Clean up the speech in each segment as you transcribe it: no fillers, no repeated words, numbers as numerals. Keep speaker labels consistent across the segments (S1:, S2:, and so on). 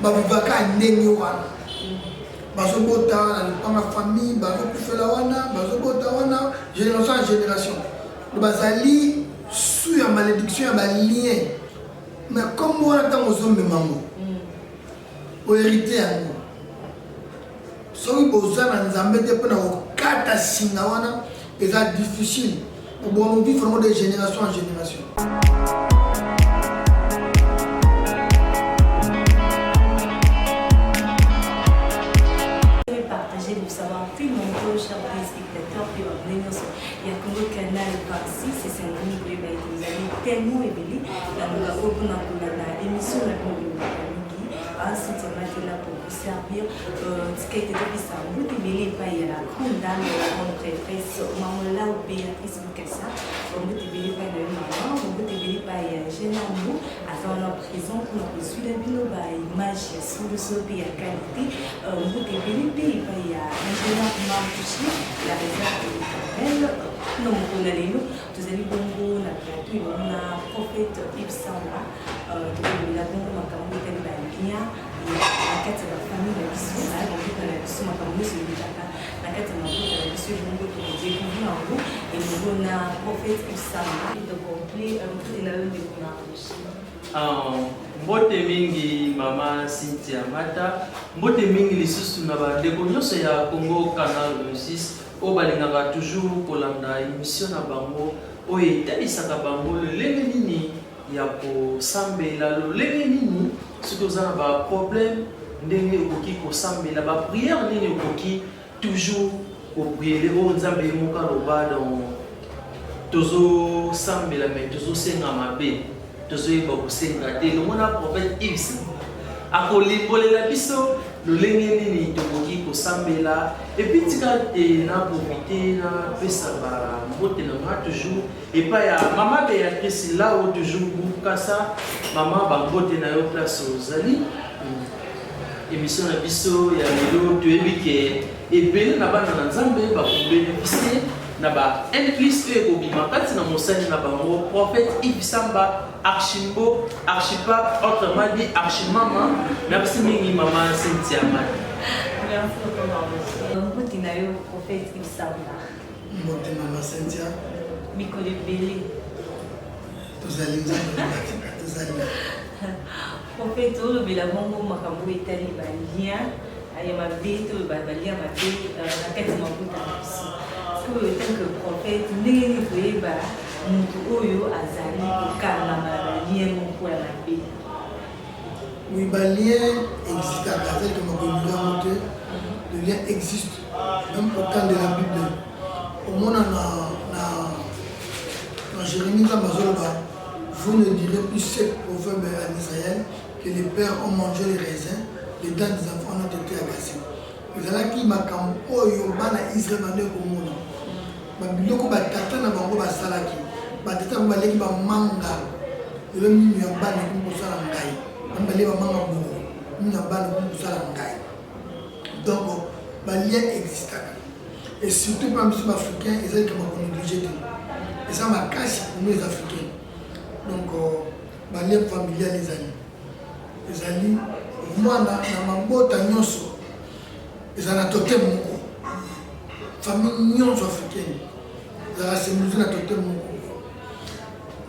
S1: bavivaka ndenge wana bazobota na famille bazokufela wana bazobota wana génération en génération bazali sous ya malédiction ya balien mais comme wana ntango ozomema ngo oherite yango soki boza na nzambe te mpo na kokata singa wana eza difficile obona vivre vraiment de génération en génération.
S2: Puis mon beau cher téléspectateur, puis il y a comme le canal 26, c'est 5 minutes, vous allez tellement éveillé dans l'émission de la ensuite on a été là pour vous servir ce qui a été depuis ça. Vous devez pas y la grande dame, la grande prêtresse, maman là ou Béatrice Bukassa, vous devez pas y maman, vous devez pas y jeune amour, avant la prison pour nous suivre la binoba image sous le sol et la qualité, vous devez pas y ingénieur maman touché, la réserve éternelle. Non, vous allez bongo, na plateau, on a prophète Yves Samba, la bongo, ma camarade était là, la quête de la famille, la mission, la bongo, la mission, ma camarade, c'est le Dakar, la quête de la bongo, la mission, bongo, pour découvrir en vous, et nous on a prophète Yves Samba, et de complet, tout est là, le découvrir.
S3: Mbote mingi mama Cynthia Mata, mbote mingi lisusu na ba ndeko nyonso ya Congo Canal 6 o balingaka toujours kolanda émission na bango oyo etalisaka bango lolenge nini ya kosambela lolenge nini soki oza na baproblème ndenge okoki kosambela baprière nini okoki toujours kopriere oyo nzambe emoka loba don tozosambela me tozosenga mabe tozoyeba kosenga te lomona prophète Yves akolimbolela biso lolenge nini tokoki kosambela epuis tika te na profite na pesa bambote na nga toujours epai ya mama Béatrice là o toujours bukasa mama bambote na yo place ozali émission na biso ya lelo toyebi ke ebele na bana na nzambe bakobénéficie na ba N+ ekobima kati na mosali na bango prophète Yves Samba Archimbo, Archipape, autrement dit Archimama. Merci mingi maman Cynthia Mata.
S2: Merci beaucoup maman. Mbotinayo prophète Yves Samba.
S1: Mbote maman Cynthia.
S2: Mikole Bélé.
S1: Tozali
S2: prophète olo bela bongo makambo etali balien aya mabe to balien mabe na kati mabuta biso. Ko tant que prophète ndenge ni koyeba mutu oyo azali kokanga balien moko ya mabe.
S1: Oui, balien existe à Gaza, le lien existe, même au temps de la Bible. Au monde, dans Jérémie, vous ne direz plus cette proverbe en Israël que les pères ont mangé les raisins, les dents des enfants ont été agacées. Vous allez qui m'a campo, Yobana Israël, au monde. Babiloko batata na bango basalaki batata baleki ba manga le minu ya bana kumosala ngai ambale ba manga boko minu ya bana kumosala ngai donc balien existe et surtout pour les africains ils ont comme négligé et ça m'a cassé pour les africains donc balien familial les amis moi na mambota nyonso ezana totem moko famille nyonso africaine ezala sembuzi na totem moko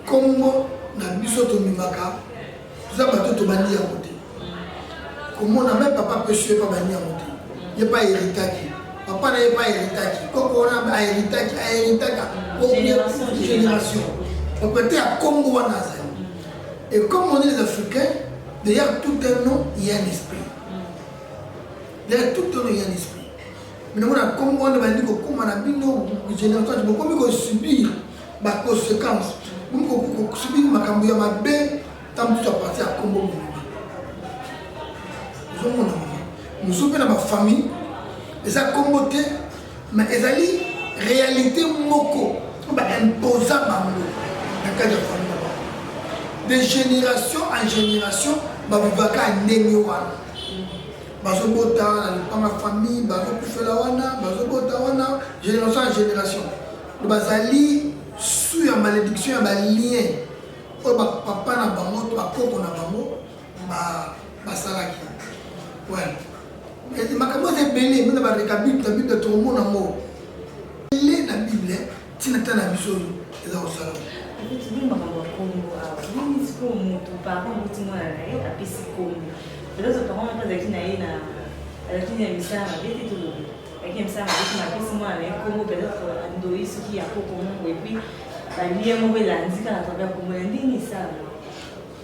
S1: Congo na biso tomimaka toza bato tobandi yango te komona me papa pe suye pa bandi yango te ye pa héritaki papa na ye pa héritaki koko wana ahéritaki génération peut-être à Congo wana azali et comme on est les Africains derrière tout un nom il y a un esprit derrière tout un nom il y a un esprit. Mais nous avons Congo, on a dit que comme on a bino génération, comme on subir les conséquences, on subir ma cambouille ma bé, tant que tu as parti à Congo. Nous sommes dans ma famille, et ça comboté, mais ils allaient réalité moko, on va imposer dans le cadre de la famille. De génération en génération, on va vivre à Némiouane. Bazobota dans ma famille, bazokufela wana, bazobota wana, génération en génération. Bazali sous la malédiction ya balien. O ba papa na bango, to ba koko na bango, ba salaki. Ouais. Et ma caméra est belle, mais la Bible de tout le monde en mot. Elle est la Bible, tu n'as pas la mission de la Rosala.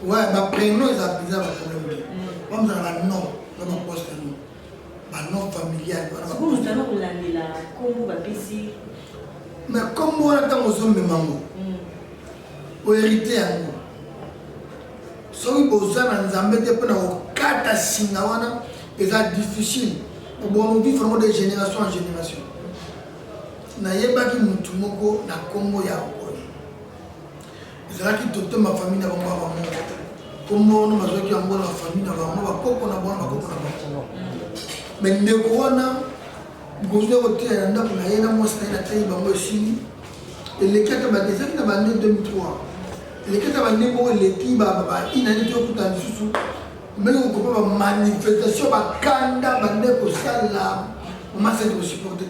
S1: Ouais, ma prénom est appelé à problème. Comme dans la nom, dans mon poste, ma nom familial. Mais comme moi, attends aux hommes de maman, pour hériter à nous. Si vous avez un zambé de pendant 4 à 5 ans, c'est difficile. Pour vivre vraiment de génération en génération. Na yeba ki mutu moko na kombo ya okoni. Ezalaki toto ma famille na bango ba bango. Kombo no mazoki yango na famille na bango ba koko na bango ba koko na bango. Mais ndeko wana gozo hotel na ndako na yena mwasi na tayi bango esili. Elekata ba desaki na bande 2003. Elekata ba ndeko eleki ba inani to kuta nsusu. Mais on comprend ba manifestation ba kanda ba ndeko sala. On m'a fait supporter.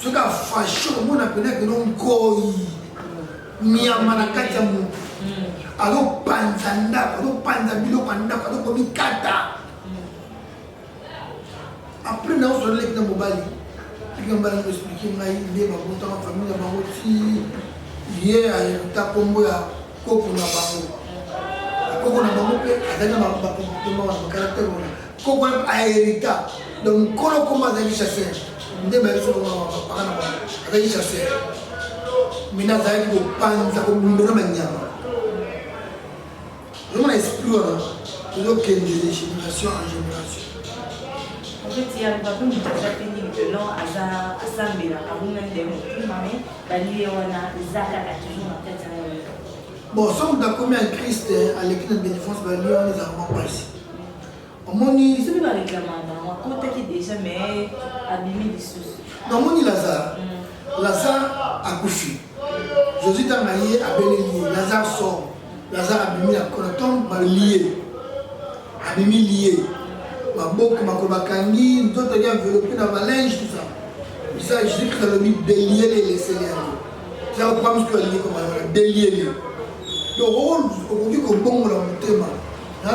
S1: Ce qui a fâché, on appelait que l'on goy. Miyama kata mu. Alors panzanda, alors panzabilo panda, alors comme kata. Après nous on se lève dans mobile. Puis on va nous expliquer moi il est ma bonne famille na bango ti hier à ta kombo ya koko na bango. Koko na bango pe adana ba comportement ba caractère on. Koko a hérité. Donc kolo komba za chasseur. Ndé ba so ba na ba. Avec chasseur. Mina za ko panza ko mbona manyama. On explore donc de génération en génération.
S2: En fait, il y a un peu de fini que non, à Sambela, à vous-même des mots, mais on a Zaka toujours en tête.
S1: Bon, si on a commis un Christ à l'équipe de défense, on les a pas ici. On m'a dit.
S2: C'est pas réclamant, on a compté qui déjà, mais abîmé des sous.
S1: Non, on dit Lazare. Lazare a couché. Jésus t'a marié à Bélélié. Lazare sort. Lazare a abîmé la colonne, m'a lié. Abîmé lié. Ma boque, ma kobakangi, nous autres gars enveloppés dans ma linge, tout ça. Mais ça, je dis que ça le dit délier les laisser les aller. C'est un problème que je dis comme ça, délier les. Donc, aujourd'hui, qu'on bombe la montée,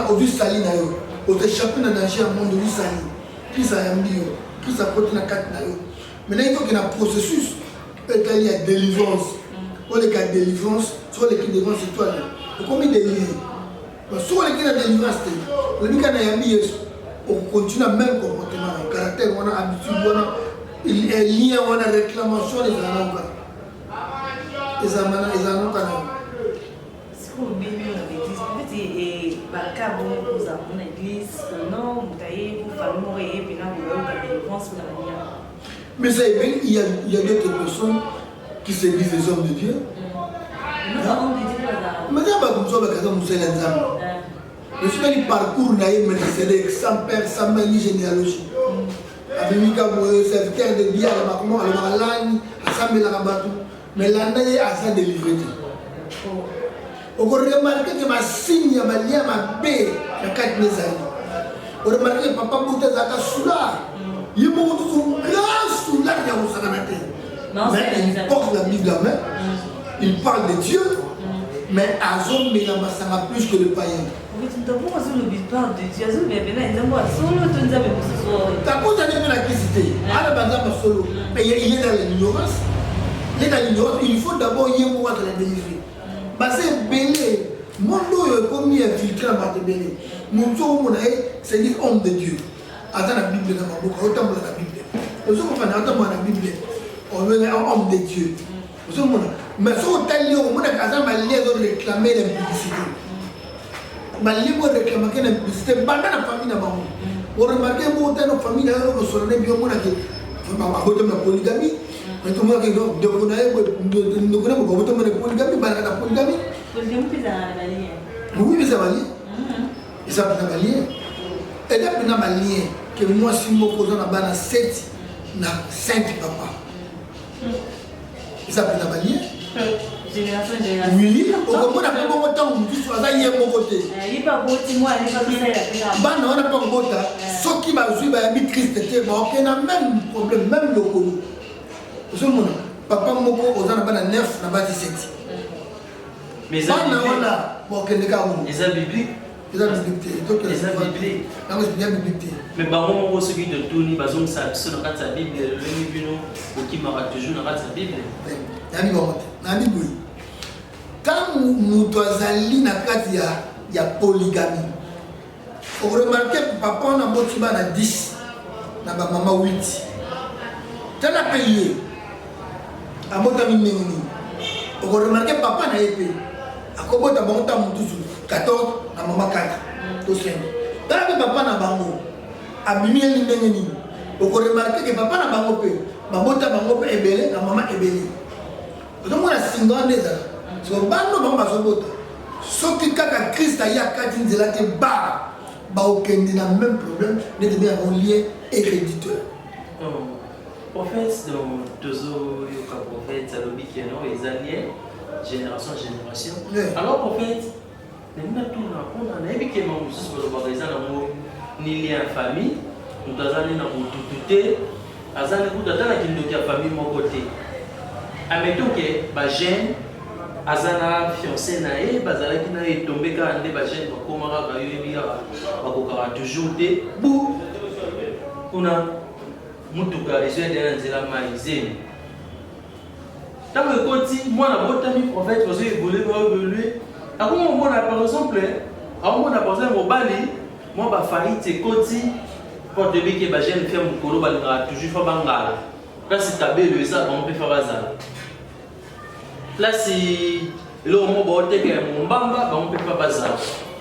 S1: on vit sali na yo. On t'échappe dans le danger à monde, on vit sali. Puis ça y a puis ça porte la carte na yo. Maintenant, il faut qu'il y ait un processus. Il y a délivrance. On les cas de délivrance, soit les qui délivrance, c'est toi. Donc, comment il délivre? Soit les qui de délivrance, le mec a mis. On continue le même comportement, le caractère, on a habitude, on a lien, on a réclamation, les anneaux. Les anneaux.
S2: Ce qu'on oublie dans l'église, en fait, et Baka, bon, vous avez une église, non, vous avez une famille, et puis là, vous avez une défense pour la manière.
S1: Mais ça, il y a d'autres personnes qui se disent les hommes de Dieu.
S2: Nous avons dit que
S1: mais il y a pas comme ça, nous sommes les hommes. Je suis allé parcours c'est sans père, sans mère, ni généalogie. Avec Mika Boye, serviteur de Bia, comment elle va l'âne, à Samela Rabatou. Mais l'âne est à sa délivrée. On peut remarquer que ma signe, ma lien, ma baie, la 4 mes années. On remarque que papa Bouta Zaka Soula. Il y a beaucoup de grand Soula qui a au Saganate. Mais il porte la Bible à main. Il parle de Dieu. Mais Azom Ménamassanga plus que le païen.
S2: Pourquoi on ne parle de Dieu? Mais maintenant, solo, tu nous as vu ce soir.
S1: T'as pas entendu la cité. À la base, solo. Mais il est dans l'ignorance. Il est dans l'ignorance. Il faut d'abord y avoir de la délivrer. Parce que Bélé, mon dos est comme infiltré dans ma Bélé. Mon tour, c'est dit homme de Dieu. Attends la Bible dans ma bouche. Autant la Bible. Vous comprenez? Attends la Bible. On veut un homme de Dieu. Vous comprenez? Mais si on t'a dit, on a réclamé la publicité. Mais les mots réclament que la publicité, pas dans la famille d'abord. On remarque que mon temps, nos familles, nous sommes bien moins que la polygamie. Mais tout le monde dit non, nous connaissons la polygamie, la polygamie.
S2: Polygamie, c'est un alien.
S1: Oui, mais c'est un alien. Et ça, c'est un alien. Et là, c'est un alien que moi, si je me pose dans 7, na 5 papa. Et ça, c'est un alien.
S2: génération génération.
S1: Oui, au moment n'a pas bon temps on dit soit ça y est mon côté.
S2: Il pas beau moi il pas tout ça.
S1: Bah non on n'a pas bon temps. Ce qui m'a joué bah mi triste était bon on a même problème même le colo. Ce moment papa moko aux ans na 9 na 17.
S3: Mais ça
S1: voilà bon que les gars
S3: les bibliques
S1: les bibliques donc
S3: les bibliques
S1: non c'est bien biblique.
S3: Mais bah moi ce qui de tourner bah on ça sur la Bible le livre qui m'a toujours dans la Bible.
S1: Nani bon nani boy. Quand nous azali na kati ya polygamie. On remarque que papa on a motivé na 10 na ba maman 8. Telle a payé. A mota mineni. On remarque que papa na épée. A kobota bonta mutusu 14 na maman 4. To 5. Tala que papa na bango. A bimi mineni. On remarque que papa na bango pe. Babota bango pe ebele na maman ebele. Donc on a 5 ans déjà. So bando bamba sobota. So ki kaka Christ a ya kati nzela te ba okende na même problème ne te bien un lien héréditaire.
S3: Prophète donc tozo yoka prophète salobi qui non les alliés génération alors prophète nina tout na on a ebi ke ma mususu ko ba eza na mo ni lien famille nous azali na mutututé azali ku data ki ndoki ya famille moko te ameto ke ba jeune azana fiancé na ye bazalaki na ye tombé ka ande ba jeune bakomaka ka yo ebi bakokaka toujours te bu kuna mutuka ezwede na nzela mai zemi ntango ekoti mwana botami prophète bazo évolue akoma omona par exemple aomona par exemple mobali mwa bafaillite ekoti mpo tobiki ba jeune fia mokolo balingaka toujours fa bangala place tabelo eza bango mpe fa bazala place eloko mo baoteka ya mombamba bango mpe fa bazala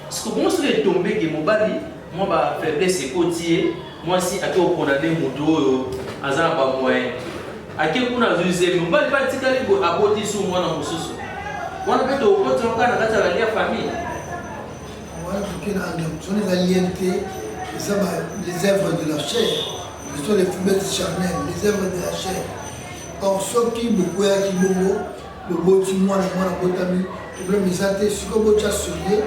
S3: parce que bongo soki etombeki mobali mwa bafaiblesse ekoti ye mwasi ake okondane moto oyo aza na bamoyen ake kuna azwi mobali mpe atikali aboti su mwana mosusu wana mpe tokoti oka na kati ya balia famille
S1: wana toke na andamson ezalien te eza les œuvres de la chair ce sont les faiblesses charnelles les œuvres de la chair or soki bokweyaki bongo boboti mwana botami problème eza te siko botya solie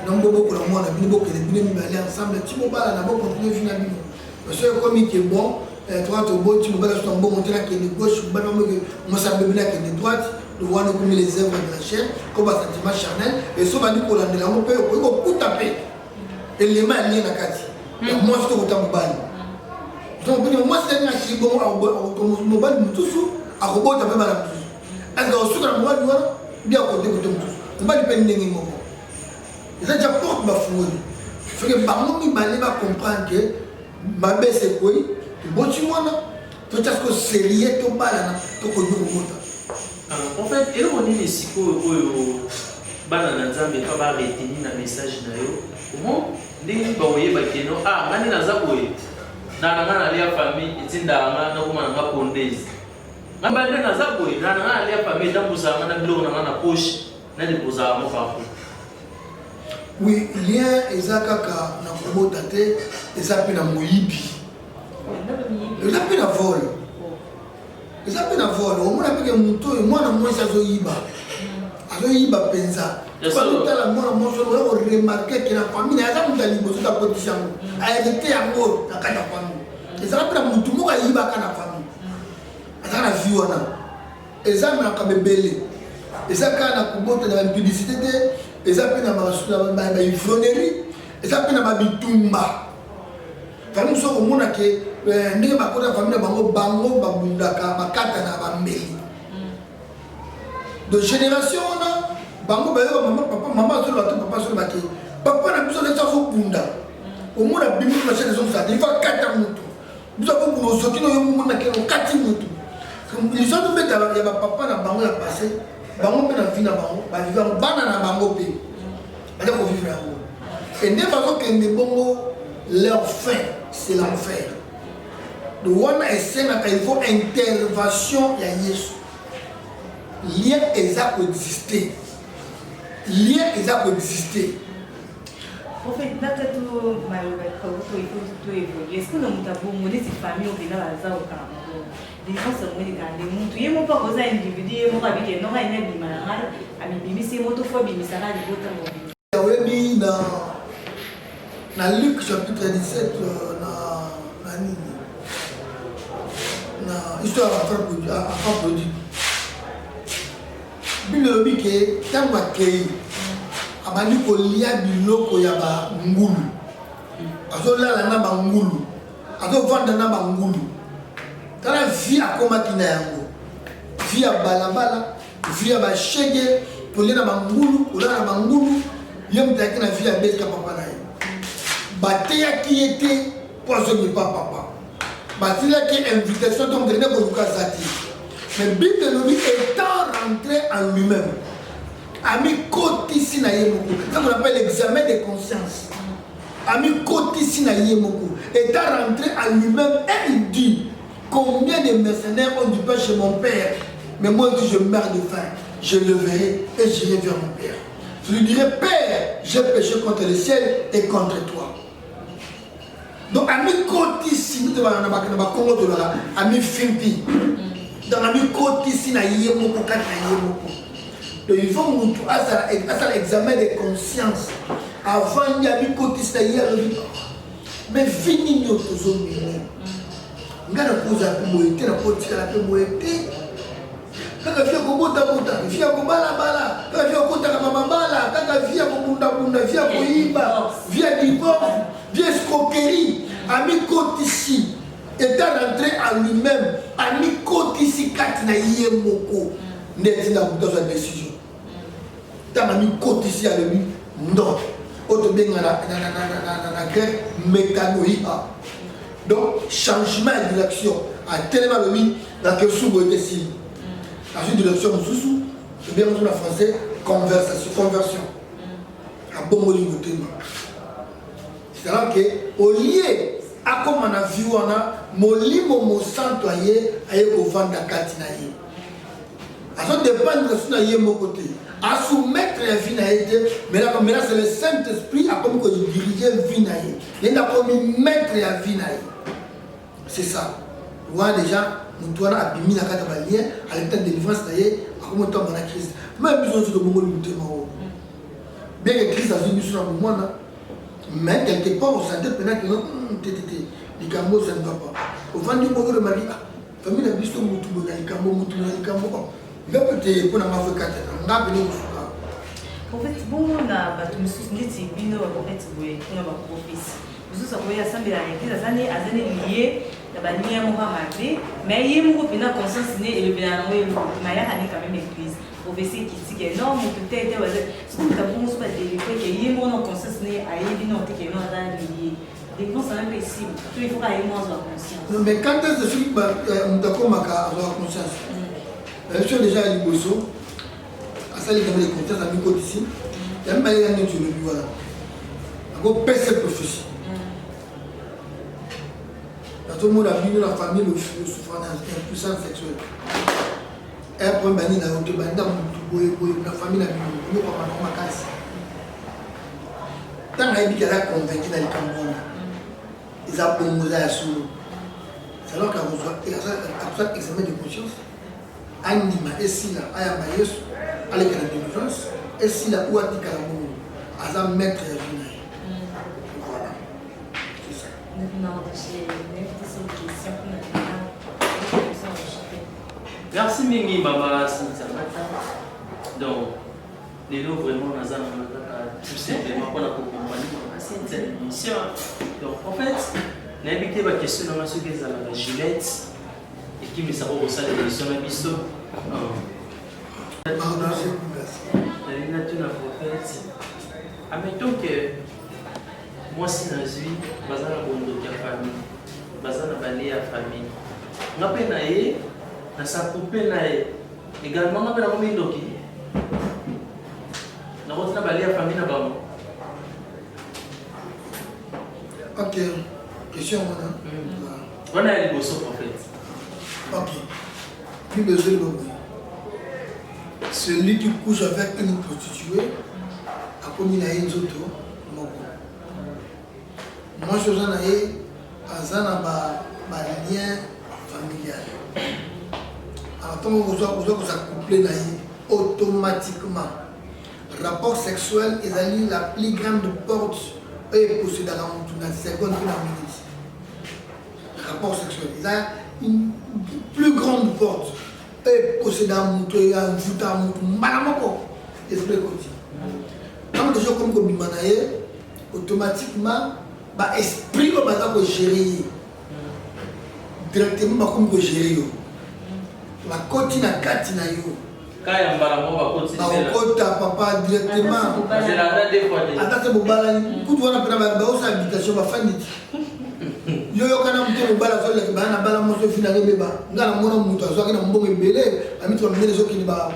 S1: donc bobokola mwana bino bokele bino mibale ensemble ti mobala na bokontinue vi na bino parce que comme ke bon toi toboti mobala so mbongo te nakende gauche mobala moke mosambe bino akende droite wana komi les œuvres de la chair comme basentiment charnel et so bandi kolandela yango mpe okoki kokuta mpe elema ya lie na kati ya mwasi to kota mobali donc mwasi tani akili bongo mobali mosusu akobota mpe bana mosusu est-ce que osuka na mobali wana bia akote kote mosusu mobali mpe ndenge moko eza ja porte bafungoli soki bango mibale bacomprendre ke mabe esekwei toboti mwana totya siko serie tobalana tokoki kobota.
S3: En fait, et on est les sikoyo bana na nzambe fa ba retenir na message na yo. Comment ndenge ba oye ba keno ngani naza boye. Na ngana lia famille etinda ngana na kuma nga pondezi. Ngamba ndenge naza boye na ngana lia famille tambuza ngana biloko na poche na deposa mo fa ko.
S1: Oui, lien ezakaka na kobota te ezape na moyibi. Ezape na vol. Eza pe na vol, omona pe ke muto oyo mwana mwasi azoyiba penza. Kwa totala mwana mwasi oyo oremarke ke na famille aza mutu aliboso takotisi yango aherite yango na kati ya famille. Ezaka pe na mutu moko ayibaka na famille azaka na vie wana eza menaka bebele eza kaka na kobota na bapiblicité te eza pe na baivronnerie eza pe na babitumba famille mosu okomona ke ndenge bakota ya famille na bango babundaka bakata na bambeli de génération wana bango bayoka mama azoloba to papa azoloba ke papa na biso neti azobunda omona bimi machine ezosala ifa kata motu biso akobunda osoki na oyo momona ke okati motu liso tobeta ya bapapa na bango ya passé bango mpe na vie na bango bavive yango bana na bango mpe baza kovivre yango e nde bazokende bongo leur fin c'est l'enfer de wana esengaka il faut intervention ya yesu lien eza koexiste lien eza koexiste
S2: En fait, là, tu as tout évolué. Est-ce que nous avons monnaie cette famille au final à ça au Cameroun? Les gens se mettent dans les mondes. Tu es mon papa, vous avez individu, mon ami, non, il n'est pas malade. Ami, bimi, c'est motophobie, mais ça va de votre monde.
S1: Oui, dans Luc chapitre 17, dans l'histoire d'enfant produit. Bible dit que tant que abandi kolia biloko ya ba ngulu azolala na ba ngulu azovanda na ba ngulu tala vie akomaki na yango vie ya balabala vie ya bashege kolia na ba ngulu kolala na ba ngulu ye mutaki na vie ya beska papa na ye bateyaki ye te po azongipa papa batilaki invitation donc ne koluka zati mais Bible dit étant rentré en lui-même ami kotisi na ye moko, ça qu'on appelle l'examen de conscience. Ami kotisi na ye moko, étant rentré en lui-même, et il dit combien de mercenaires ont du pain chez mon père, mais moi je meurs de faim, je le verrai et j'irai vers mon père. Je lui dirai Père, j'ai péché contre le ciel et contre toi. Donc ami kotisi, nous devons Congo de la ami fimpi, dans ami kotisi na ye moko kati na ye moko. Donc il faut que l'examen de conscience avant de y côté mais fini nous tous nga na kuza kumoite na kotika la pemoite kaka via kobota bota via kobala bala kaka via kota kama mambala kaka via kobunda bunda via koiba via divorce via escroquerie ami kotisi étant rentré en lui-même ami kotisi kati na yemoko n'est dans sa décision. Dans la côte ici à lui, non. Autre bien dans la guerre mécanoïque. Donc, changement de direction. À tellement le oui, la question est ici. Dans une direction sous, c'est bien en français, conversion. À bon mot de c'est-à-dire qu'au lieu, à comme on a vu, on a mon limo, mon sang, aïe, au vent de la catinaïe. À ce dépend de ce qu'on a eu mon côté. À soumettre la vie à elle, mais là c'est le Saint-Esprit à comme diriger la vie à elle. Il a comme mettre la vie à elle. C'est ça. Moi déjà, nous devons abîmer la carte balien à l'état de délivrance d'ailleurs, à comment on a la crise. Même besoin de bon lutter bien que la crise a une mission pour moi, mais quelque part on s'entend pendant que les Cambos ça ne va pas. Au vent du moment de ma vie, famille a visto mutu les Cambos. En fait,
S2: bon, on a battu M. Smith, il a prophétie. Nous avons assemblé à l'église, à l'année liée, la nuit à Mohamed, mais il y a une conscience et le bien, il y a quand même l'église. Prophétie qui dit que non, tout est ce que nous avons soit délivré, qu'il y ait mon conscience à y non, qui est non lié. Les gens sont impossibles. Il faut avoir moins de conscience.
S1: Mais quand est-ce que je suis d'accord avec la conscience? Je suis déjà à l'Iboso, à ça, les confiance à mi-côté ici. Il y a même un gars qui le voilà. Encore personne prophétie. Tout le monde a vu la famille le souffrant d'impuissance sexuelle. Et après, il y a la famille a vu le ma casse. Tant qu'il a convaincu dans les Cameroun, ils ont proposé à sous. C'est alors qu'à ça, examen de conscience. Anima, et si là, ayama yesu, avec la délivrance, et si là, où a dit Kalamou, à ça mettre la vie. Voilà. C'est ça.
S3: Merci Mingi, Maman Cynthia. Donc, les lots vraiment, on a tout simplement pour la compagnie, cette émission. Donc, en fait, on a invité ma question dans ce que la Gillette. Et qui me savent aussi les émissions de Bisso. La nature n'a pas fait. Admettons que moi, si dans la vie, je suis dans la famille, je suis dans la famille. Je suis dans sa poupée. Également, je suis dans la famille. Je suis dans la famille.
S1: Ok. Question,
S3: on a les beaux prophètes.
S1: Ok. Plus besoin de l'homme. Celui qui couche avec une prostituée a commis la haine auto. moi je suis un lien familial. Alors tant que vous accouplez automatiquement rapport sexuel est la plus grande porte et possédée dans la seconde minute. Rapport sexuel, il a une plus grande porte et possédée dans la quand les gens comme automatiquement, l'esprit va gérer directement comme gérer. La côte na kati na yo.
S3: Kaya mbala mo ba côte na.
S1: Kota papa directement.
S3: C'est la date des fois.
S1: Attends c'est bobala kutu wana pena ba osa habitation ba fandi. Yo kana mte bobala so le bana bala mo so fina ngebeba. Ngala mona mutu azo kana mbongo ebele amito mbele so kini ba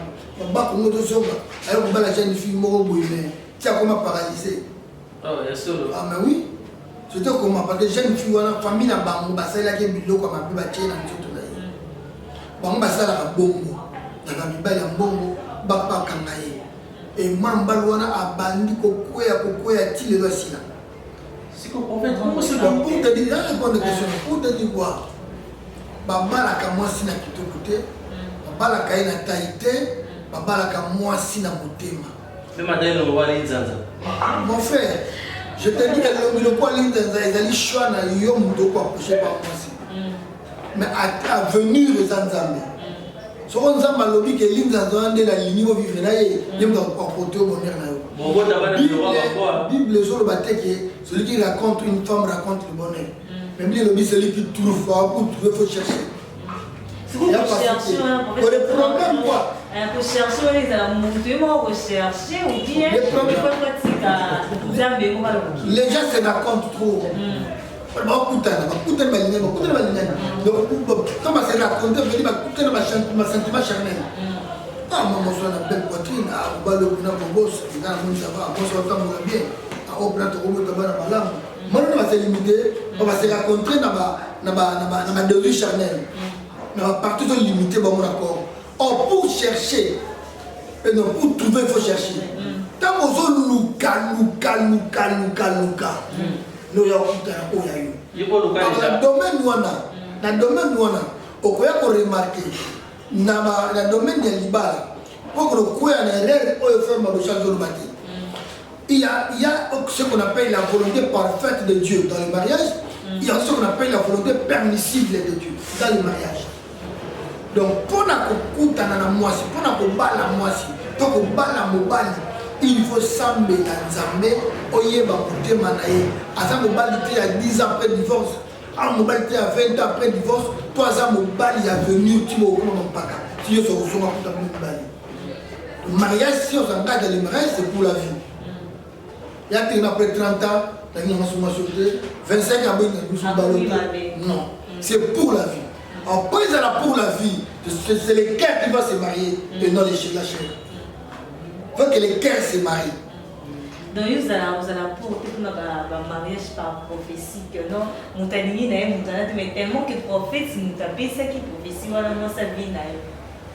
S1: ba ko ngoto so ba. Ayo bobala jeune fille mo boyine. Tia comment paralysé.
S3: Oh, bien sûr.
S1: Ah mais oui. C'était comment parce que jeune fille wana famille na bango ba sala ke biloko ma biba tie na mtoto na ye. Bango ba sala ka bongo. Na ba mibali ya mbongo ba pa kanga ye. Et mamba wana abandi kokoya tile do sila.
S3: C'est qu'en fait comment c'est
S1: pour te dire la bonne question pour te dire quoi. Baba la ka moi sina kitoko te. Baba la ka ina taité, baba la ka moi sina motema.
S3: Même madame le roi Linzanza.
S1: Mon frère, je te dis que le roi Linzanza il a le choix na yo muto ko approcher par moi. Mais à venir les Nzambe. Si on a malobi que Linzanza ande la ligne au vivre na ye, il va apporter au bonheur na yo. Bible sur le bâtiment que celui qui raconte une femme raconte le bonheur. Même le lobby celui qui trouve pour trouver faut chercher.
S2: C'est pour chercher
S1: pour les problèmes quoi.
S2: Pour chercher les amours, rechercher ou bien
S1: les gens se racontent trop. Donc, quand on se raconte, on dit ma sentiment charnel. Ah, maman, on a belle poitrine, ah, on va le bout d'un boss, on a un ça va, on se retrouve bien, on prend ton robot de la moi, on va se limiter, on va se raconter dans ma devise charnelle. On va partout limiter mon accord. Or, pour chercher, et non, pour trouver, il faut chercher. Tant qu'on se louka. Nous avons dans le domaine où on a, on peut remarquer, dans le domaine de l'Ibala, pour que le coup ait un erreur, on peut faire le change de bâti. Il y a ce qu'on appelle la volonté parfaite de Dieu dans le mariage, il y a ce qu'on appelle la volonté permissible de Dieu dans le mariage. Donc, pour la moisi, pour la moisi, pour la mobali, il faut s'embêter dans Nzambe, oyeba motema na ye. Asa mobali te à 10 ans après divorce, un mobali te à 20 ans après divorce, toi asa mobali ya venu tu mo ko mpaka. Si yo so so ma kuta mobali. Le mariage si on s'engage dans le mariage c'est pour la vie. Il y a après 30 ans, la vie on se 25 ans non, c'est pour la vie. Après c'est pour la vie, c'est les cœurs qui vont se marier et non les la chair. Il faut que les cœurs se marient.
S2: Donc, vous allez porter un mariage par prophétie. Que non, mais tellement que prophète, si vous tapez ça qui prophétie, voilà, moi, ça vient là.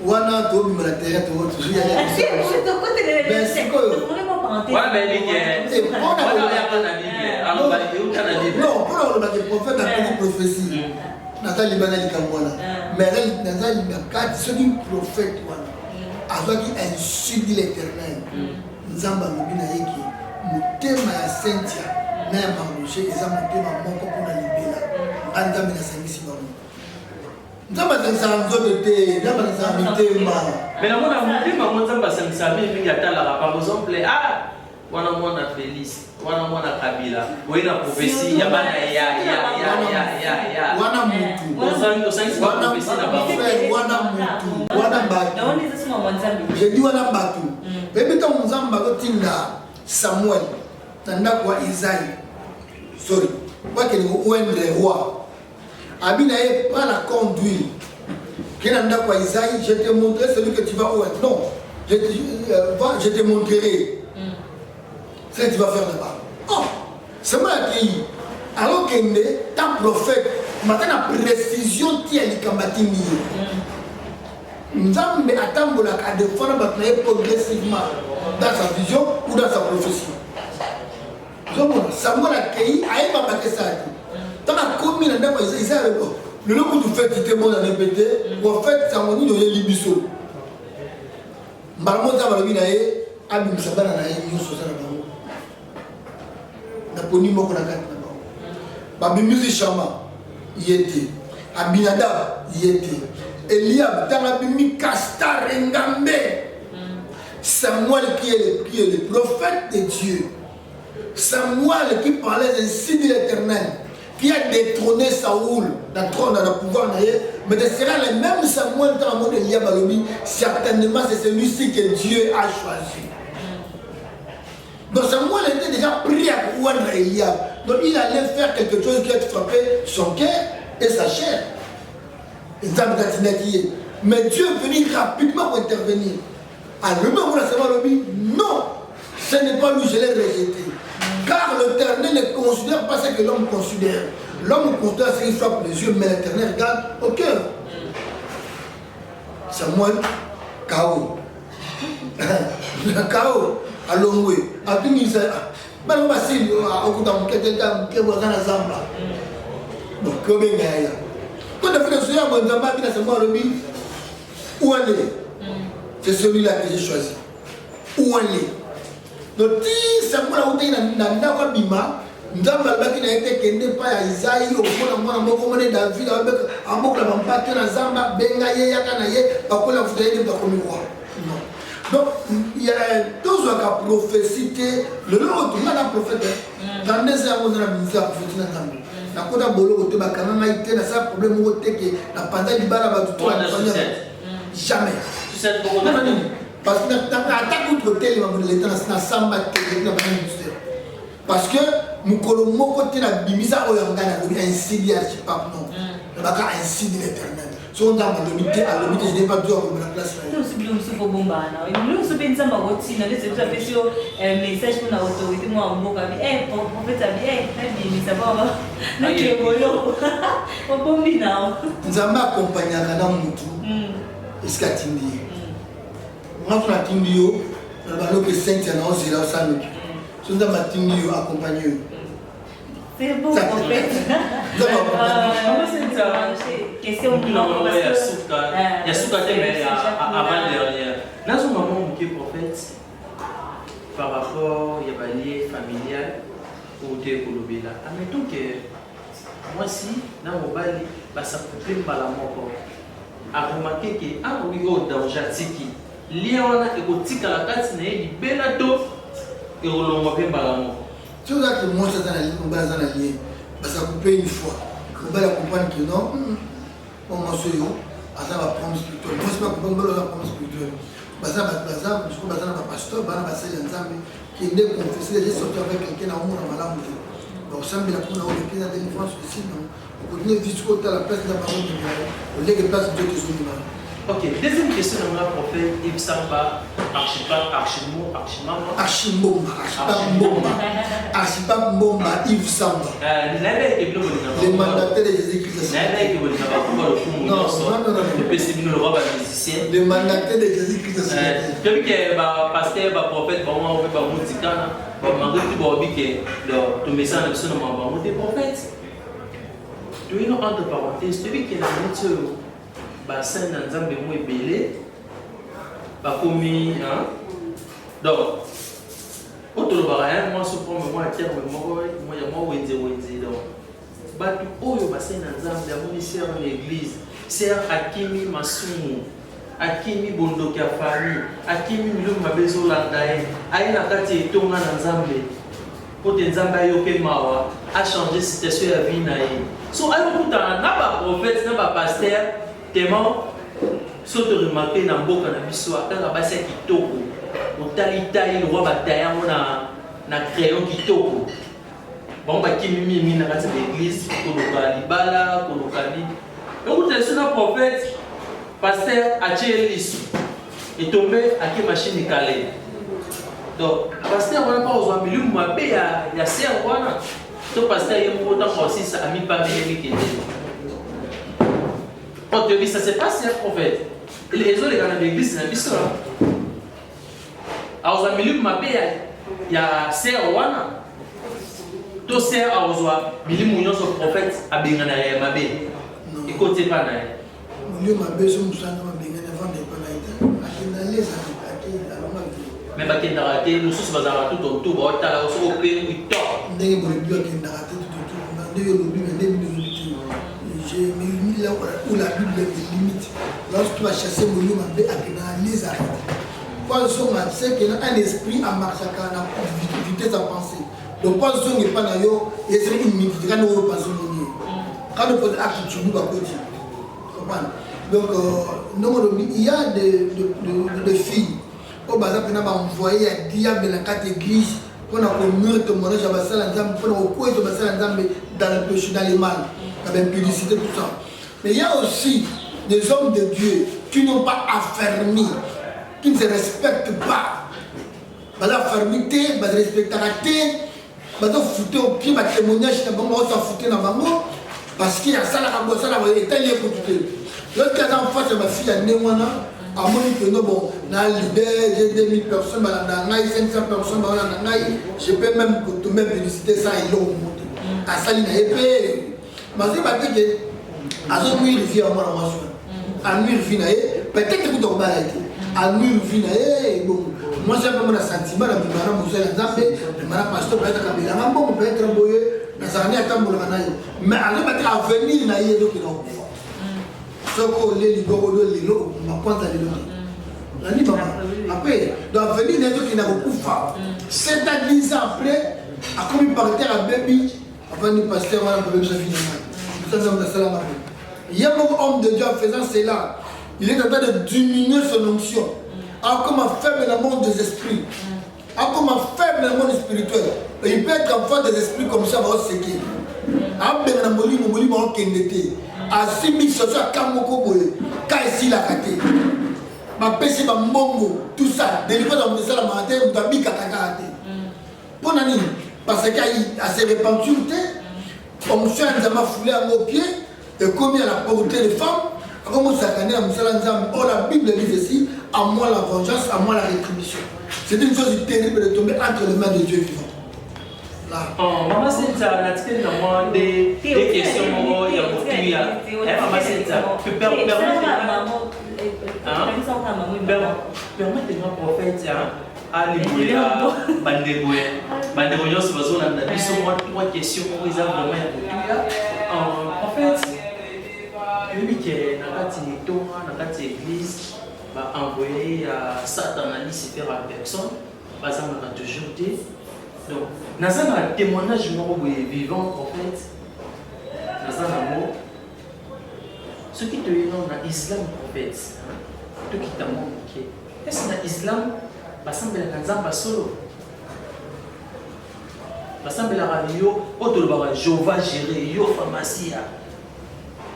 S1: Wana to mi la terre to toujours y a.
S2: C'est de côté de la
S1: c'est quoi?
S2: Vraiment parenthèse.
S3: Ouais, mais il y a.
S1: Non, pour le prophète a une prophétie. Nathalie Banali Kamwana. Mais Nathalie Bakati, c'est une prophète. Avec insulte l'éternel. Nzamba lobina yeki. Mutema ya Cynthia. Na ya Mardoché, eza mutema moko pona libela. Nzamba na sangisi bango. Nzamba sangisa nzoto te, nzamba sangisa mutema.
S3: Mais la mona mutema nzamba sangisa mingi atala par exemple wana mwana Félix, wana mwana Kabila, wena prophétie ya bana ya
S1: wana mutu. Wana batu. Je dis wana batu. Bébé ta Nzamba gotinga Samuel. Tanda kwa Isaïe. Sorry. Pas que nous ouendre roi. Abina est pas la conduire. Kenanda kwa Isaïe, je te montrerai celui que tu vas ouendre. Non. Je te montrerai. Ce que tu vas faire là-bas. Oh, c'est moi qui. Alors que ta prophète, maintenant la précision qui est l'ikambati miye. Nzambe atambola à défendre progressivement dans sa vision ou dans sa prophétie. Je Samuel a cueilli, a pas ça. Dans la commune, il y a le lot où tu fais, tu te montres à répéter. En fait, ça m'a dit de l'Ibiso. Marmot, ça va le dire, Abim Sabana, il y a une chose à la banque. La Moko, la carte. Babi Musicama, il était. Abinadab, il était. Eliab, dans la Bimi Kastar Ngambe. Samuel qui est le prophète de Dieu. Samuel qui parlait ainsi de l'Éternel, qui a détrôné Saoul dans le trône, dans le pouvoir, mais ce sera le même Samuel dans le monde d'Eliab Balobi. Certainement, c'est celui-ci que Dieu a choisi. Donc Samuel était déjà pris à courir à Eliab. Donc il allait faire quelque chose qui a frappé son cœur et sa chair. Mais Dieu est venu rapidement pour intervenir. Alors le même Samuel non, ce n'est pas lui, je l'ai rejeté. Car l'Éternel ne considère pas ce que l'homme considère. L'homme considère ce qu'il frappe les yeux, mais l'Éternel regarde au cœur. Samuel, K.O. K.O. à Longwe. À tout le monde, mais on va s'y quelqu'un qui est dans la Zamba. Donc, comment il y a? Quand on fait le soir, on va dire à Samuel, où aller? C'est celui-là que j'ai choisi. Où aller? Donc, si Samuel a été dans le bima, nous avons été kende pa ya Isaïe au fond mwana moko mone David a moko la bampate na zamba benga ye yaka na ye bakola fudaye de bakomi roi. Non. Donc il y a tous la prophétie le lot tout na prophète dans des ans on a ministère prophétie na zambi. Na kota bolo ko te bakanga maite na ça problème ko te ke na panda libala ba tout jamais.
S3: Tu sais pourquoi
S1: parce que attaque contre tel l'état na samba te na ministère. Parce que mukolo moko te na bimisa oyanga na lobi ainsi dit archipap non. Le baka ainsi dit l'Éternel. So dans ma lobité à lobité je n'ai pas dû avoir la place là.
S2: Nous subissons ce bomba na. Nous subissons ça ma routine, les c'est ça fait sur message pour la autorité moi en boka bi prophète abi mais ça va na ke bolo. On bombi na.
S1: Nzamba accompagner na mutu. Iska tindi. Moi na tindi yo na balo que saint na ozira osami. So nda matindi yo accompagner.
S2: C'est bon, en fait. Question de
S3: non, il y a Souka, mais avant dernière. Dans ce moment où il est prophète, par rapport à l'évaluation familiale, ou de Kolobela, admettons que moi, si, dans mon bali, ça peut pas la mort. A remarqué que, ah oui, au danger, Léon a écouté la carte, il y a Belato, et on l'a fait par la mort.
S1: Si vous avez moi ça dans la ligne, on va dans la ligne, ça coupe une fois. On va comprendre que non, on m'a suivi, ça va prendre spirituel. Moi c'est pas comprendre que ça va prendre spirituel. Ça va je crois que ça va pasteur, ça va passer ensemble qui est confessé, j'ai sorti avec quelqu'un dans mon malade. Donc ça me l'a pris dans le pied de délivrance aussi. On continue jusqu'au à la place de la parole de Dieu. Au lieu de place de Dieu qui sont humains.
S3: Ok, deuxième question de mon prophète Yves Samba, Archibald Mbomba, Yves Samba.
S1: Les mandataires de Jésus-Christ.
S3: Non.
S1: Les mandataires de Jésus-Christ.
S3: Tu as vu que pasteur, prophète, tu mets ça dans le prophète. Tu as une entre parenthèses, tu as vu que la nourriture. Bassin dans Zambé mou belé bakomi hein donc autour baraya moi ce problème moi terme moi wende donc batu oyo bassin dans Zambé amoni sert dans l'église sert akimi masumu akimi bondoki ya famille akimi milo mabezo landaye aina kati etonga na Zambé pote Nzambe ayoke mawa a changer situation ya vie na ye so ayo kuta na ba prophète na ba pasteur tellement sauf de remarquer dans mboka na biso akanga basi ya kitoko otalitali le roi bataya na crayon kitoko bon bakimi mimi na kati ya l'église koloka libala koloka ni donc tu es un prophète pasteur atie lisu et tombé à machine calée donc pasteur wana pas ozwa milimu mabe ya ser wana to pasteur yemo ta aussi ça ami pas bien que on te dit ça c'est pas si un prophète. Les autres les gars de l'église c'est un bisou. Alors aux amis ma paix il y a ser wana. To sert à Ozoa, Bilimu Nyon, son prophète, a bien gagné ma bé. Et côté pas naï.
S1: Milieu ma bé, son moussan, ma bien gagné avant des panaïtas. À qui n'allait ça, à qui n'allait
S3: mais pas qu'il n'a raté, nous sommes dans tout autour, on est là au pays où il tord.
S1: N'est pas le but qu'il n'a raté tout autour. On a dit le but, mais j'ai mis là où la Bible est limite. Lorsque tu vas chasser mon lieu, ma bé, à qui n'allait ça. Quand on sait qu'il y a un esprit à marcher à la vitesse à penser. Donc, quand on n'est pas dans le il y a une minute, quand on pense au milieu. Quand on pose acte, tu ne vas pas dire. Donc, il y a des filles. Au bazar, on a envoyé un diable dans la carte église. On a connu que mon âge a passé l'ensemble, on a coué de passer l'ensemble dans le péché, dans les mal, dans l'impudicité, tout ça. Mais il y a aussi des hommes de Dieu qui n'ont pas affermi, qui ne se respectent pas. La fermeté, la respectarité, la foutre au pied, la témoignage, la foutre dans la main, parce qu'il y a ça, la bosse, la est tellement pour tout. L'autre cas en face de ma fille, elle est néanmoins, à mon niveau, bon, dans l'idée, j'ai 2000 personnes, 500 personnes, je peux même féliciter ça, ils l'ont monté. À ça, il n'a épée. Mais c'est pas que, à ce nuit, il vit à moi, à nuit, il vit, peut-être que tu as été. À nuit, il vit, bon. Moi, j'ai un sentiment, je suis un pasteur, peut être un bon, peut être un boyé, mais à venir, il y a des gens qui ont ce qu'on les libéraux de l'îlot, on va prendre la libre. Après, dans venir, il y a des gens qui n'ont pas 7 à 10 ans après, à comme il partait à Baby, avant de passer, on va même se finir. Il y a un homme de Dieu en faisant cela, il est en train de diminuer son onction. Alors comme un faible dans le monde des esprits, alors comme un faible dans le monde spirituel, il peut être enfant des esprits comme ça, c'est qui. Alors bien dans le monde qui est à 6 000 sociaux à Kamoko Boye, quand ici la raté. Ma PC, ma mongo, tout ça, délivré dans le salle à matin, ou dans le raté. Pour nani, parce qu'il y a ces répandues, on se fait un foulé à nos pieds, et commis à la pauvreté des femmes. Comment ça connaît à Moussalanzam? Oh, la Bible dit ceci, à moi la vengeance, à moi la rétribution. C'est une chose terrible de tomber entre les mains de Dieu vivant.
S3: Maman, c'est ça, la petite maman, des questions, il y a beaucoup de maman, c'est ça. Permettez-moi, prophète, à l'Iboula, Bandeboya, c'est besoin d'un trois questions, ils ont vraiment en fait. Lui qui est dans la église, va envoyer à Satan à Lucifer à personne, par exemple, on a toujours dit. Donc, dans un témoignage vivant, prophète, dans un amour, ce qui te dit dans l'islam, prophète, tout qui t'a manqué. Est-ce que dans l'islam, il semble que solo. Il semble que Jéhovah géré, yo pharmacie.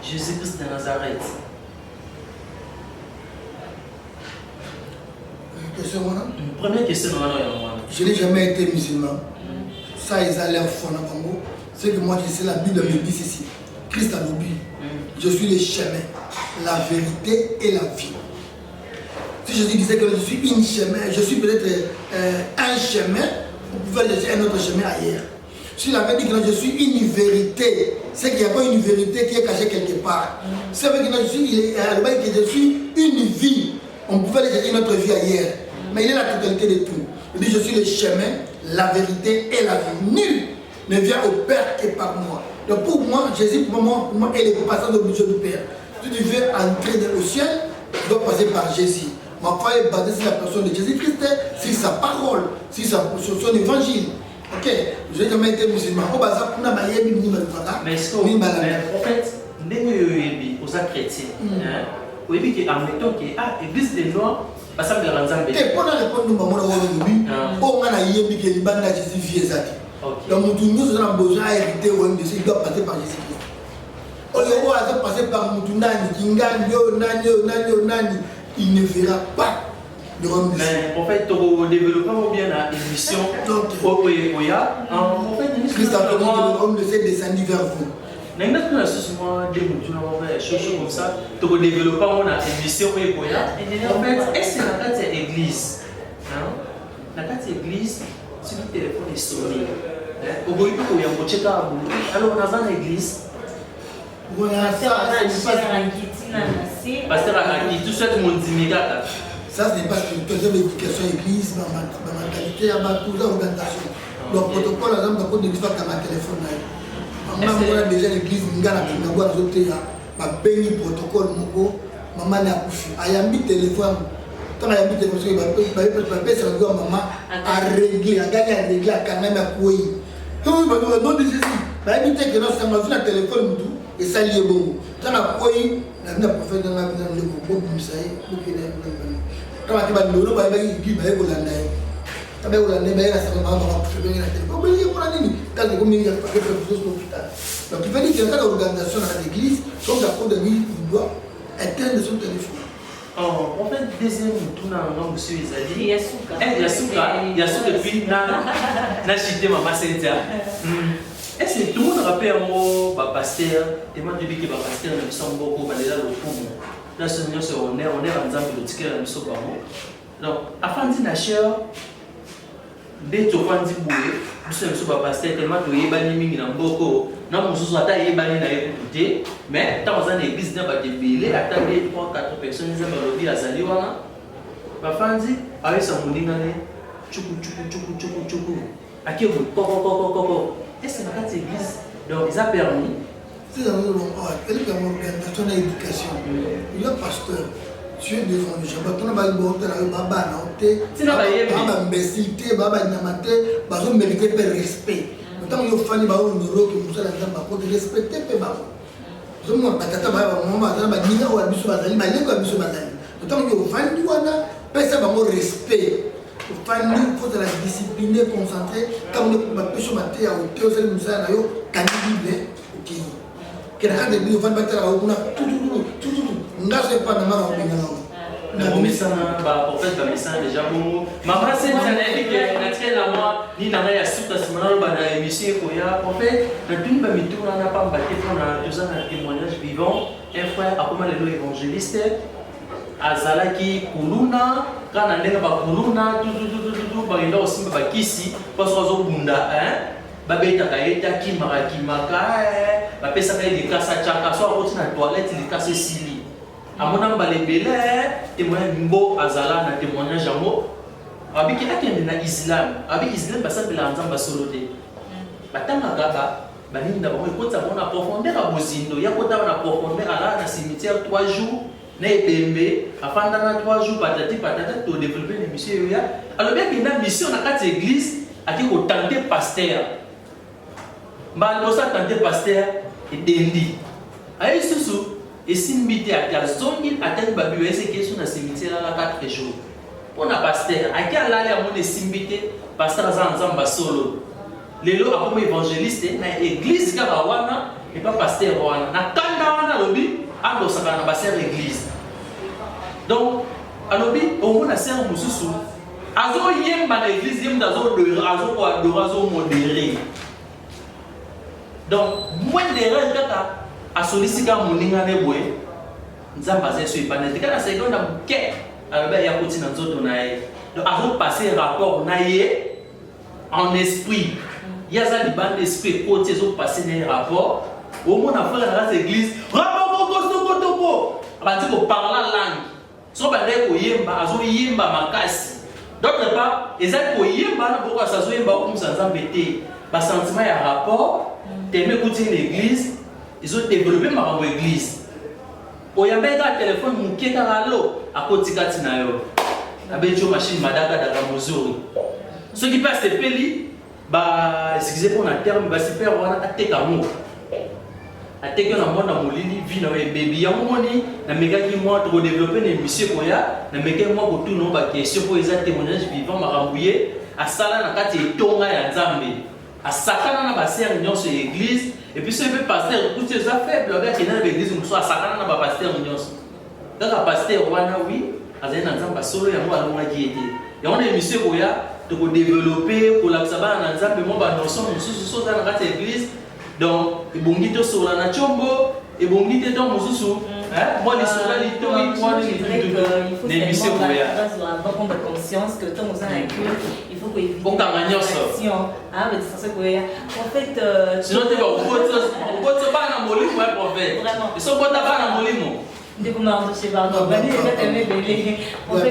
S3: Jésus-Christ de Nazareth. Première question.
S1: Je n'ai jamais été musulman. Ça, ils ont l'air fort dans le Congo. C'est que moi, je sais, la Bible me dit ceci. Christ a dit, je suis le chemin, la vérité et la vie. Si Jésus disait que je suis une chemin, je suis peut-être un chemin, vous pouvez dire un autre chemin ailleurs. Si il avait dit que je suis une vérité, c'est qu'il n'y a pas une vérité qui est cachée quelque part. C'est vrai que je suis une vie. On pouvait dire une autre vie ailleurs. Mais il est la totalité de tout. Il dit je suis le chemin, la vérité et la vie. Nul ne vient au Père que par moi. Donc pour moi, Jésus pour moi est le passage de du Père. Si tu veux entrer au ciel, tu dois passer par Jésus. Ma foi est basée sur la personne de Jésus-Christ, sur sa parole, sur son évangile. Ok, je n'ai jamais été musulman.
S3: Mais est-ce que le prophète, aux chrétiens, oui, qui admettons que l'église des Noirs, ça me rend zambé.
S1: Et pendant les points de maman, on a yébi que l'Iban a Jésus vieux zaki. Donc nous avons besoin d'hériter au MDC, il doit passer par Jésus-Christ. On doit passer par Moutounani, Kingan, Nani, il ne verra pas.
S3: Mais en fait, au développement bien la émission Oya, en fait,
S1: Christ a dit que l'homme de ses descendus vers vous.
S3: Nous avons des choses comme ça, au développement la émission Oya. En fait, est-ce que la carte église, la carte église, sur le téléphone est sonné. oboyi mpe koyangoche kaka boye alors naza na église pasteur akangiti soit mondimi kaka.
S1: Ça, ce n'est pas une question d'éducation église, ma mentalité, ma organisation. Le protocole, par exemple, quand on dit que ma téléphone, maman, a déjà l'église, ngana kinagwa zote ya, ma béni protocole, moko, maman n'a couché. Ayambi téléphone, tant ayambi téléphone, papa, ça doit maman à régler, à gagner à régler, à quand à couiller. Oui, bah non, de Jésus. Bah, évitez que non, ça m'a vu le téléphone, et ça y est bon. Tant à couiller, la vie n'a pas fait dans la vie, dans le groupe, comme ça, pour qu'il ait quand tu vas nous dire, tu vas nous dire, tu vas nous dire, tu vas nous dire, tu vas nous dire, tu vas nous dire, tu vas nous dire, donc il faut dire qu'il y a une organisation dans l'église, donc la cour de nuit doit éteindre son téléphone.
S3: En fait, deuxième tour dans le monsieur Isadi, Yasuka depuis na chité maman Cynthia. Est-ce que tout le monde rappelle un pasteur, et moi je dis que pasteur ne sommes beaucoup, mais déjà le fond. Là, ce n'est pas on est en train de tirer la mission par moi. Donc, afin de naître, dès que tu as dit boué, nous sommes pas pasteur, tellement tu es banni mingi na mboko. Non, nous sommes pas banni na écouter, mais dans une église n'a pas de billet, attendez 3-4 personnes, ils ont lobby à Zaliwana. Afin de avec sa moulingane, tchoukou. Aki vous coco. Est-ce que dans cette église, donc ils ont permis.
S1: C'est dans une organisation d'éducation. Il y a un pasteur. Tu es devant le Shabbat. Tu n'as pas le bon temps. Tu n'as pas imbécilité. Tu n'as pas mérité de respect. Tant que tu as fait des choses, tu as fait respecter les gens. Tu as fait des choses, tu as fait des choses, tu as fait des choses. Tant que tu as fait des choses, tu as fait respect. Il faut la discipliner, concentrer. Quand tu as fait des choses, tu as fait des choses. Que la de bio van battre au kuna tout ngase pas na mara obinga
S3: na bomesana ba en fait ba message déjà bon maman c'est une année que na tienne moi ni na ya suka simana ba na émission ko ya en fait na tuni ba mitu na pas battre pour na deux ans de témoignage vivant un frère akoma le évangéliste azalaki kuluna kana ndenga ba kuluna tout ba ndo osimba ba kisi parce que zo bunda babeta kaeta kimaka bapesa ka likasa chaka so akoti na toilette likasa sili amona balebele témoignage mbo azala na témoignage yango abiki akende na islam basambela nzamba solo te batanga gaba baninda bango ekota mona profondeur a bozindo ya kota na profondeur ala na cimetière 3 jours na ebembe afanda na 3 jours patata to développer une mission ya alors bien que na mission na kati église aki ko tenter pasteur Mbalbosa tante pasteur et dendi. Aïe susu et simbité à zongi attend babu c'est question na cimetière là 4 jours. On a pasteur à qui aller à mon simbité pasteur Zanzamba solo. Lelo a comme évangéliste na église kawana et pas pasteur wana. Na kanda wana lobi ando saka na pasteur église. Donc alobi on a sert mususu azo yemba na église yemba azo ko adora azo modéré. Donc, moins d'erreurs à solliciter mon lingane boy, nous avons basé sur les panels. Quand la seconde a bouquet, alors il y a côté dans d'autres naïe. Donc, avant passer rapport naïe en esprit, il y a ça des bandes d'esprit côté ils passer dans rapport. Au moins on a fait dans l'église, rapport koto. On va dire qu'on parle la langue. So ba dai ko yemba azo yemba makasi. D'autre part, ils ont ko yemba na pourquoi ça zo yemba comme ça nzambete. Ba sentiment ya rapport. T'aimes écouter l'église, ils ont développé ma église. Oyambe ka téléphone mukeka ngalo akotika tinayo. Abejo machine madaka daga mozuri. Ce qui passe c'est peli ba excusez pour un terme ba super wana ateka mo. Ateka na mona molili vi na baby ya moni na megaki moi to développer une mission koya na megaki moi ko tout non ba question pour les témoignages vivants marambouye asala na kati etonga ya Nzambe. À Sakana na pasteur nyonso église et puis ce pasteur écoute ça faible avec qui dans l'église on soit Sakana na pasteur nyonso donc pasteur wana oui azali na nzamba solo ya moi alonga qui était et on a émission koya to développer pour la sabana na nzambe mo ba notion mususu so dans la église donc ebongi to sola na chombo ebongi te donc mususu Moi, les soldats, ils
S2: il faut seulement avoir de conscience que tant qu'on a il faut qu'on évite l'action. Ah, mais c'est ça que en fait...
S3: Sinon, tu vas au prophète. Vraiment. Ils sont pas dans le molimo.
S2: Dès qu'on m'a endossé, pardon. En fait, moi, je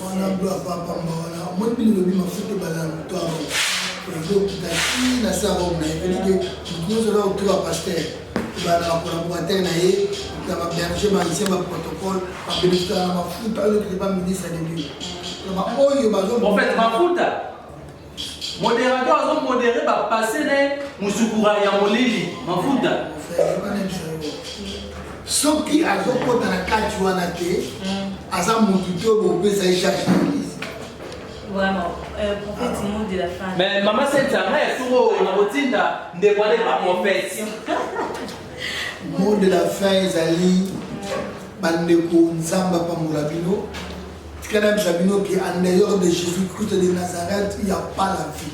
S1: on a bloqué papa moi je ne sais pas si tu as un toi donc tu as ça bon mais nous allons autour à pasteur tu vas dans la collaborateur naé tu vas berger ma ici ma protocole ma bénéfice ma foot alors que pas ministre de Dieu ma oyo bazo
S3: en fait ma foot modérateur azon modéré ba passer ne musukura ya molili ma foot
S1: soki azokota na kati wana te aza motu te bopesa ye charge d'église.
S2: Vraiment, prophète mot de la fin.
S3: Mais maman c'est ça, mais sur la routine de dévoiler par prophète.
S1: Mot de la fin ezali bandeko nzamba pambola bino. Tikana bisabino qui en dehors de Jésus-Christ de Nazareth, il n'y a pas la vie.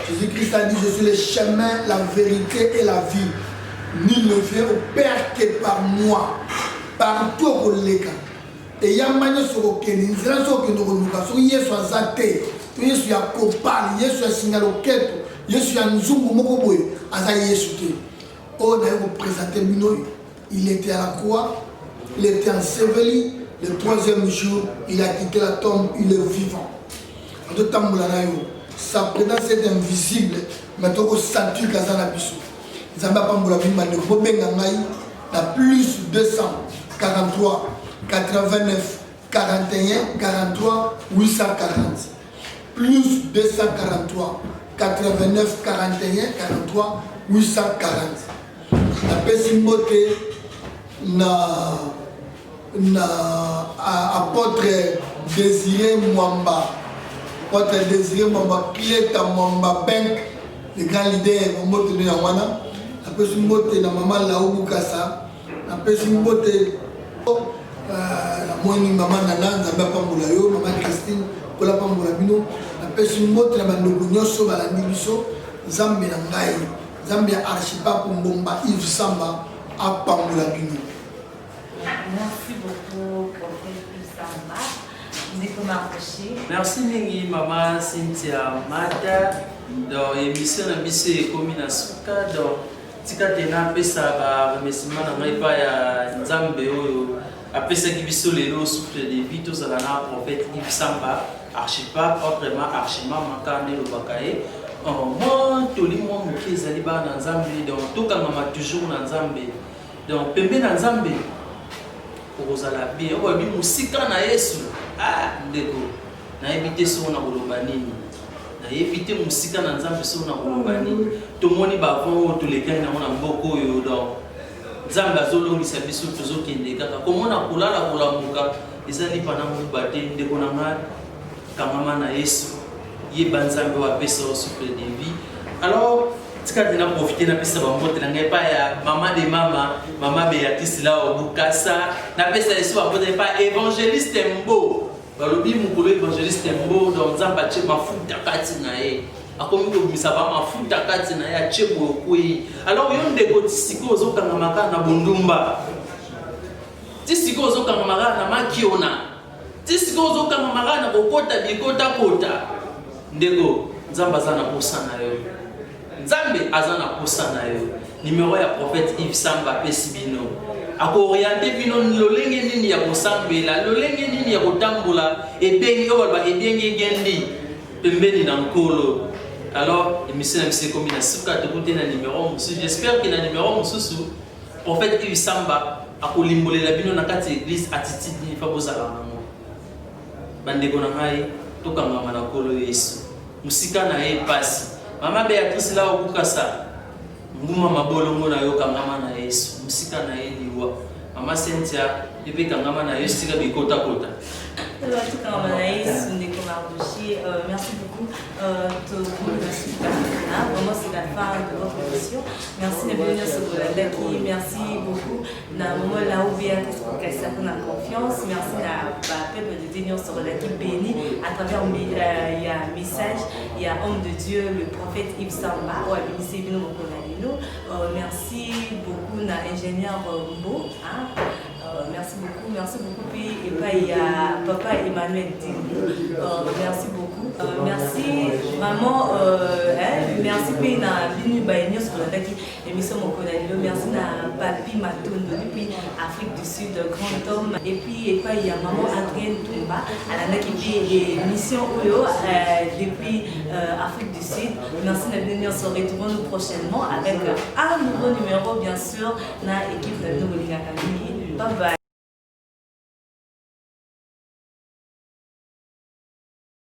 S1: Jésus-Christ a dit je suis le chemin, la vérité et la vie. Nul ne vient au Père que par moi. Partout au collègue. Et yamanya soko keni nzela soko kendo koluka so Yesu azate to Yesu ya kopali Yesu ya signalo keto Yesu ya nzungu moko boye aza Yesu te on a vous présenter bino il était à la croix il était enseveli le troisième jour il a quitté la tombe il est vivant en tout temps sa présence est invisible mais to ko sentir kaza na biso nzamba pambola bimba ne ko benga ngai na plus 243 89 41 43 840 plus 243 89 41 43 840 la pesimote na apôtre Désiré Mwamba Cléta Mwamba Bank le grand leader moto de Yawana la pesimote na maman Laoubou Kassa la pesimote la moine maman Nana Nzamba pambola yo maman Christine kola pambola bino na pesi moto na bandoko nyonso balandi biso Nzambe na ngai Nzambe ya archipape Mbomba Yves Samba apambola bino.
S2: Merci beaucoup prophète Yves Samba.
S3: Merci mingi maman Cynthia Mata dans émission na biso ekomi na suka donc tika tena pesa ba remerciement na ngai pa ya Nzambe oyo apesaki biso lelo souffle de vie tozala na prophète Yves Samba archipape autrement archimam makande lobaka ye moi toli moi moke ezali ba na Nzambe donc tokangama toujours na Nzambe donc pembe na Nzambe okozala bien oyebi mosika na Yesu ndeko nayebi te so na koloba nini nayebi te mosika na Nzambe so na koloba nini tomoni bavant oyo tolekani nango na mboka oyo donc Nzambe azolongisa biso tozokende kaka komona kolala kolamuka ezali pana mokuba te ndeko na ngai kangama na Yesu yeba Nzambe wapesa souffle de vie alors tika tena profiter na pesa bambote na ngai pa ya maman de maman Béatrice la Obukasa na pesa Yesu apote pa évangéliste Mbo balobi mukolo évangéliste Mbo donc Nzambe atie mafuta kati na ye akomi kobimisa ba mafuta kati na ye atie bokwei alors yo ndeko tisiko ozokangamaka na bondumba tisiko ozokangamaka na makiona tisiko ozokangamaka na kokota bikota ndeko Nzambe aza na posa na yo Nzambe aza na posa na yo numéro ya prophète Yves Samba pesi bino ako orienter bino lolenge nini ya kosambela lolenge nini ya kotambola ebengi oyo ba ebengi gendi pembeni na nkolo alors émission na biso komi na suka tokute na numéro mosusu j'espère que na numéro mosusu prophète Yves Samba akolimbolela bino na kati église attitude ni fa bozala nango bandeko na ngai tokangama na nkolo Yesu musika na ye pasi Maman Béatrice la Obukasa nguma mabolongo na yo kangama na Yesu musika na ye liwa Maman Cynthia epe kangama na Yesu tika bikota kota.
S2: Merci beaucoup. Vraiment, c'est la fin de votre émission. Merci de venir sur la Laki. Merci beaucoup. Dans le moment là où bien pour qu'elle s'appelle en confiance. Merci à la peuple de venir sur la Laki béni à travers il y a un message. Il y a homme de Dieu, le prophète Yves Samba. nous. Merci beaucoup à l'ingénieur Mbo. Merci beaucoup. Puis il y a papa Emmanuel Dimbo. Merci beaucoup. Merci maman. Merci puis na binu baigno sur la date émission mon collègue. Merci na papi Matondo depuis Afrique du Sud, grand homme. Et puis il y a maman Adrienne Tumba à la date qui émission Oyo depuis Afrique du Sud. Merci de venir. Se retrouvons prochainement avec un nouveau numéro bien sûr na équipe de Nouveau Ligakami. Bye bye.